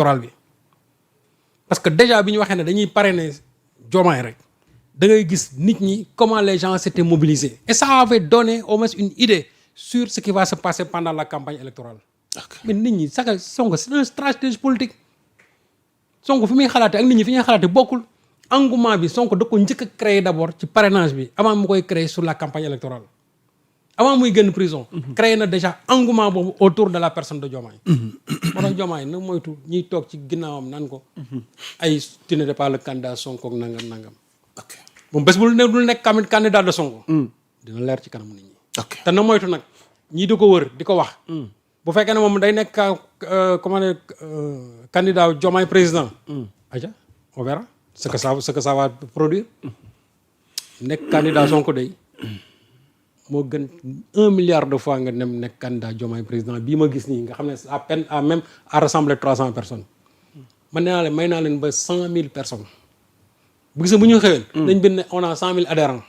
électoral bi parce que déjà bi ñu waxee ne dañuy parrainer Diomaye rek da ngay gis nit ñi comment les gens s'étaient mobilisés et ça avait donné au moins une idée sur ce qui va se passer pendant la campagne électorale. mais nit ñi saka Sonko c'est une stratégie politique Sonko fi muy xalaate ak nit ñi fi ñuy xalaate bokkul engouement bi Sonko da ko njëkk a créer d'abord ci parrainage bi avant mu koy créer sur la campagne électorale avant muy génn prison créer na déjà engouement boobu autour de la personne de Diomaye moo tax Diomaye na moytu ñiy toog ci ginnaawam naan ko ay tu n'es pas le candidat Sonko ak nangam moom bés bu dul nekk candidat de Sonko dina leer ci kanamu nit ñi te na moytu nag ñii di ko wër di ko wax bu fekkee ne moom day nekk comment dire candidat Diomaye président aja on verra ce que ça va produire nekk candidat Sonko day moo gën 1 milliard de fois nga dem nekk candidat Diomaye président bii ma gis nii nga xam ne à peine à même à rassembler 300 personnes man nee naa leen may naa leen ba 100 000 personnes bu gisee bu ñu xëyoon dañ bind ne on a 100 000 adhérents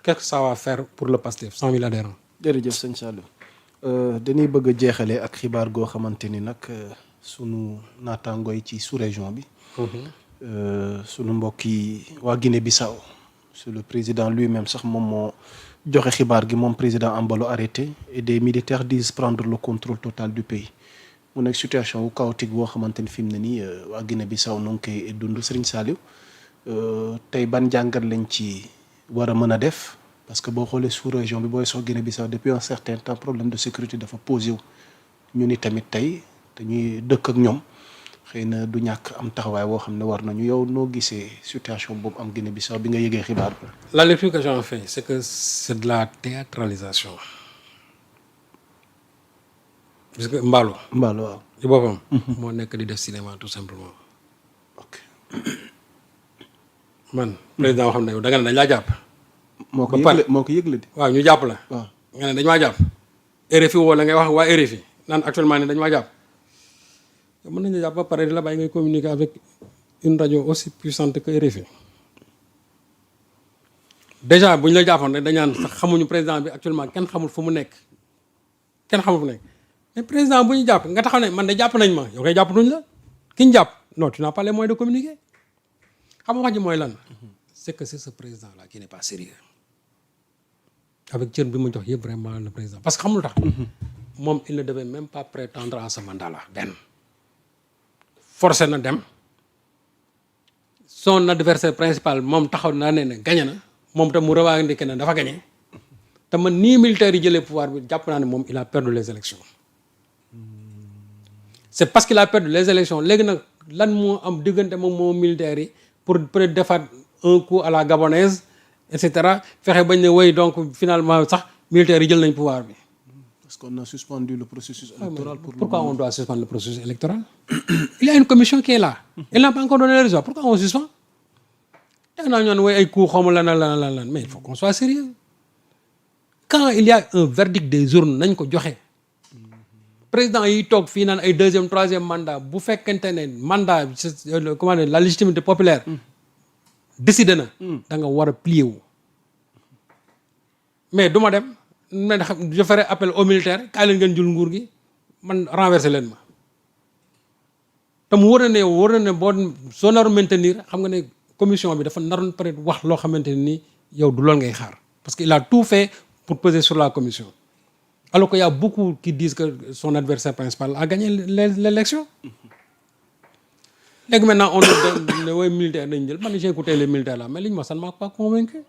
qu'est-ce que ça va faire pour le Pastef 100 000 adhérents. jërëjëf sëñ Saliou dañuy bëgg a jeexalee ak xibaar goo xamante ni nag sunu naataangoo yi ci sous-région bi. sunu mbokk yi waa Guinée-Bissau sur le président lui-même sax moom moo joxe xibaar gi moom président Embalo arrêté et des militaires disent prendre le contrôle total du pays mu nekk situation wu chaotique boo xamante ni fi mu ne nii waa Guinée-Bissau nu ngi koy dund Serigne Saliou tey ban jàngat lañ ci war a mën a def. parce que boo xoolee sous-région bi booy sox Guinée-Bissau depuis un certain temps problème de sécurité dafa posé wu ñu ni tamit tey dañuy dëkk ak ñoom xëy na du ñàkk am taxawaay boo xam ne war nañu yow noo gisee situation boobu am Guinée-Bissau bi nga yëgee xibaar bi. La lecture que j'en fais c'est que c'est de la théâtralisation parce que Mballo waaw ci boppam moo nekk di def cinéma tout simplement ok man président boo xam ne yow da nga ne dañ laa jàpp moo ko yëgle di waaw ñu jàpp la waaw nga ne dañu maa jàpp RFI woo la ngay wax waa RFI naan actuellement ne dañu maa jàpp mën nañu jàpp ba pare di la bàyyi ngay communiquer avec une radio aussi puissante que RFI déjà bu ñu la jàppoon rek dañaan sax xamuñu président bi actuellement kenn xamul fu mu nekk mais président bu ñu jàpp nga taxaw ne man de jàpp nañ ma yow koy jàpp duñ la ki ñu jàpp non tu n'as pas les moyens de communiquer xam nga wax ji mooy lan c'est que c'est ce président là qui n'est pas sérieux avec cër bi ma jox yëpp vraiment le président parce que xamul tax moom il ne devait même pas prétendre à ce mandat là benn forcé na dem son adversaire principal moom taxaw naa ne gagné na moom tam mu revendiqué ne dafa gagné te man nii militaires yi jëlee pouvoir bi jàpp naa ne moom il a perdu les élections c'est parce qu'il a perdu les élections léegi nag lan moo am diggante moom militaires yi pour peut-être defaat un coup à la gabonaise et cetera fexe bañ ne woy donc finalement sax militaires yi jël nañ pouvoir bi. parce qu'on a suspendu le processus électoral. Pourquoi on doit suspendre le processus électoral? Il y a une commission qui est là. Elle n'a pas encore donné les résultats. Pourquoi on suspend? Da nga naan woy ay coup xawma lan mais il faut qu'on soit sérieux. Quand il y a un verdict des urnes nañ ko joxe. Président yi toog fii naan ay deuxième troisième mandat bu fekkente ne mandat comment dire la légitimité populaire décidé na da nga war a plier wu mais du ma dem mais je ferai appel aux militaires kaay leen ngeen jël nguur gi man renverser leen ma te mu war na ne boo soo naroon maintenir xam nga ne commission bi dafa naroon peut-être wax loo xamante ne ni yow du lool ngay xaar parce que il a tout fait pour peser sur la commission alors qu'il y a beaucoup qui disent que son adversaire principal a gagné l'élection. Léegi maintenant on nous donne les militaires dañu jël man j'ai écouté les militaires là mais li ñu wax ça ne m'a pas convaincu.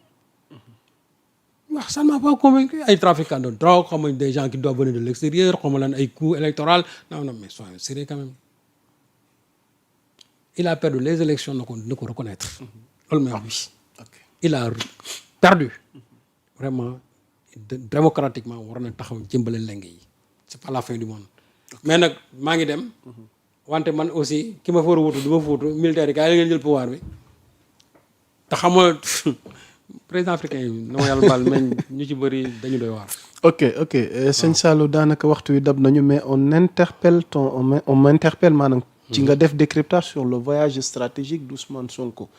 Ça ne m'a pas convaincu ay trafiquants de drogue xam nga des gens qui doivent venir de l'extérieur xam nga lan ay coups électoraux non mais soyez sérieux quand même. Il a perdu les élections na ko reconnaître. loolu may wax bi. Il a perdu vraiment. Démocratiquement war na taxaw jëmbale leng yi c'est pas la fin du monde mais nag maa ngi dem wante man aussi ki ma fa war a wutu du ma fa wutu militaire yi gaa yi ngeen jël pouvoir bi te xam nga président africain yi na ma yàlla baal mais ñu ci bëri dañu doy waar. ok sëñ Saliou daanaka waxtu wi dab nañu mais on m'interpelle maanaam ci nga def décryptage sur le voyage stratégique d'Ousmane Sonko.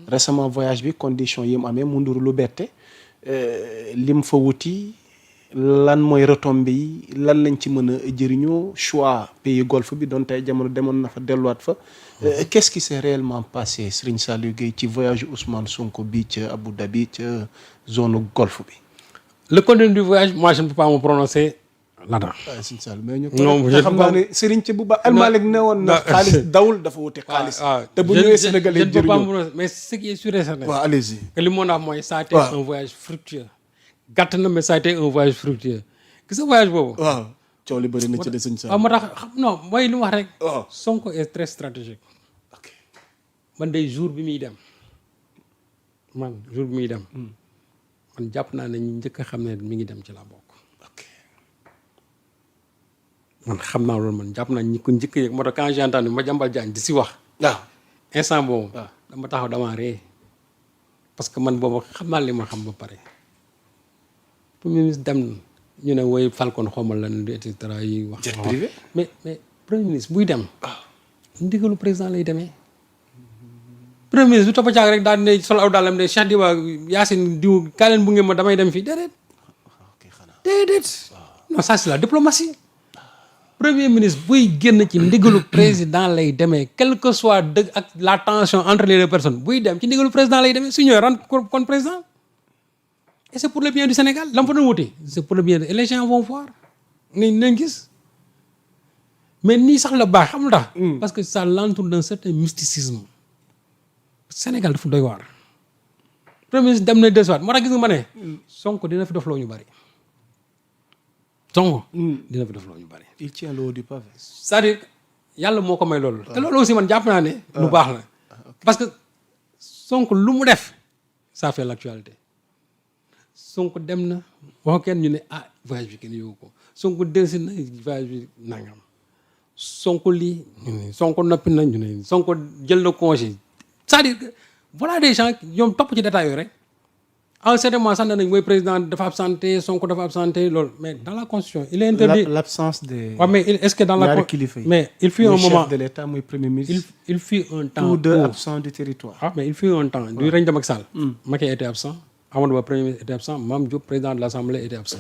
Récemment voyage bi condition yi mu amee mu ndur lu bette lim fa wuti lan mooy retombées yi lan lañ ci mën a jëriñoo choix pays golfe bi doon tey jamono demoon na fa delluwaat fa. Qu'est-ce qui s'est réellement passé Serigne Saliou Gueye ci voyage Ousmane Sonko bi ca Abu Dhabi ca zone golfe bi. Le contenu du voyage moi je ne peux pas me prononcer là-dedans. waaw Serigne Saliou mais ñu. non xam naa ne Serigne ca bu ba El Malick ne woon na xaalis dawul dafa wuti xaalis. te bu ñëwee Sénégalais jëriñoo mais ce qui est sûr et certain. waaw allez-y. que li mën a wax mooy ça a été un voyage fructueux. gàtt na mais ça a été un voyage fructueux gis nga voyage boobu. waaw coow li bëri na ci de Serigne Saliou. waaw moo tax non mooy li mu wax rek. waaw Sonko est très stratégique. ok man day jour bi muy dem man jour bi muy dem. man jàpp naa ne ñu njëkk a xam ne mi ngi dem ci la bokk. ok man xam naa loolu man jàpp naa ñi ko njëkk a yëg moo tax quand j'ai entendu Madiambal Diagne di si wax. waaw instant boobu. waaw dama taxaw dama ree parce que man boobu xam naa li ma xam ba pare. premier ministre dem na ñu ne woy Falcon xawmal lan et cetera yi wax. jet privé. mais premier ministre buy dem. waaw ndigalu président lay demee. premier ministre bu topp caag rek daal di ne sol aw daalam ne Cheikh Diba Yacine diw kaa leen bu ngeen ma damay dem fii déedéet. ok xanaa. déedéet. non ça c'est la diplomatie. premier ministre buy génn ci ndigalu président lay demee quel que soit dëgg ak la tension entre les deux personnes buy dem ci ndigalu président lay demee su ñëwee ren kon président. et c'est pour le bien du Sénégal la mu fa doon wuti c'est pour le bien et les gens vont voir nañ gis mais nii sax la baax xam nga tax. parce que ça l'entoure d'un certain mysticisme. Sénégal dafa doy waar. premier ministre dem na desuwaat moo tax gis nga ma ne. Sonko dina fi dofloo ñu bari. Sonko. dina fi dofloo ñu bari. il tient le haut du pavé. c'est-à-dire yàlla moo ko may loolu. te loolu aussi man jàpp naa ne. lu baax la. parce que Sonko lu mu def ça fait l'actualité. Sonko dem na wax kenn ñu ne voyage bi kenn yóbbu ko Sonko dellusi na voyage bi nangam Sonko lii ñu ne Sonko noppi na ñu ne Sonko jël na congé c'est-à-dire que voilà des gens ñoom topp ci détails yooyu rek en certain moment sax nañ mooy président dafa absenté Sonko dafa absenté loolu mais dans la constitution il est interdit l'absence des. waaw mais est-ce que dans la ñaari kilifa yi. mais il fut un moment chef de l'État muy premier ministre. il fut un temps tous deux absents du territoire. mais il fut un temps du règne de Macky Sall Macky était absent Amadou Ba premier ministre était absent Mame Diop président de l'Assemblée était absent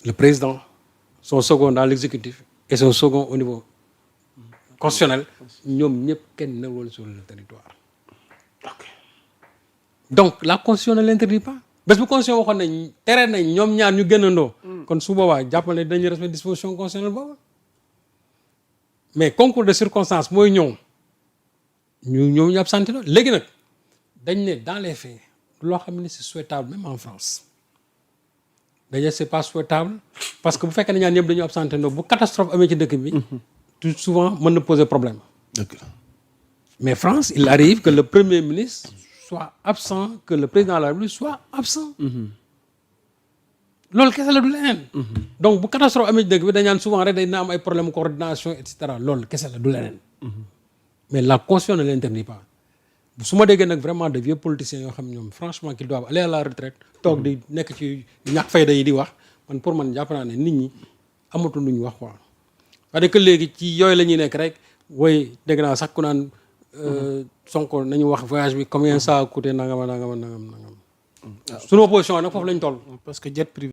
le président son second dans l'exécutif et son second au niveau constitutionnel ñoom ñëpp kenn newul sur le territoire ok donc la constitution ne l'interdit pas bés bu constitution waxoon nañ tere nañ ñoom ñaar ñu génnandoo kon su boobaa jàppale dañuy respecter disposition constitutionnelle boobu mais concours de circonstances mooy ñëw ñu absenté la léegi nag dañ ne dans les faits loo xam ne c'est souhaitable même en France d'ailleurs c'est pas souhaitable parce que bu fekkee ne ñaar ñëpp dañu absenté ndoo bu catastrophe amee ci dëkk bi tout souvent mën na poser problème dëgg la. mais France il arrive que le premier ministre soit absent que le président de la République soit absent loolu kese la du leneen donc bu catastrophe amee ci dëkk bi dañ naan souvent rek day na am ay problème coordination et cetera loolu kese la du leneen mais la constitution ne l'interdit pas su ma déggee nag vraiment de vieux politiciens yoo xam ñoom franchement qu'ils doivent aller à la retraite toog di nekk ci ñàkk fayda yi di wax man pour man jàpp naa ne nit ñi amatul lu ñu wax quoi c'est-à-dire que léegi ci yooyu la ñuy nekk rek woy dégg naa sax ku naan Sonko nañu wax voyage bi combien ça a coûté nangam. Suñu opposition nag foofu lañ toll. parce que jet privé.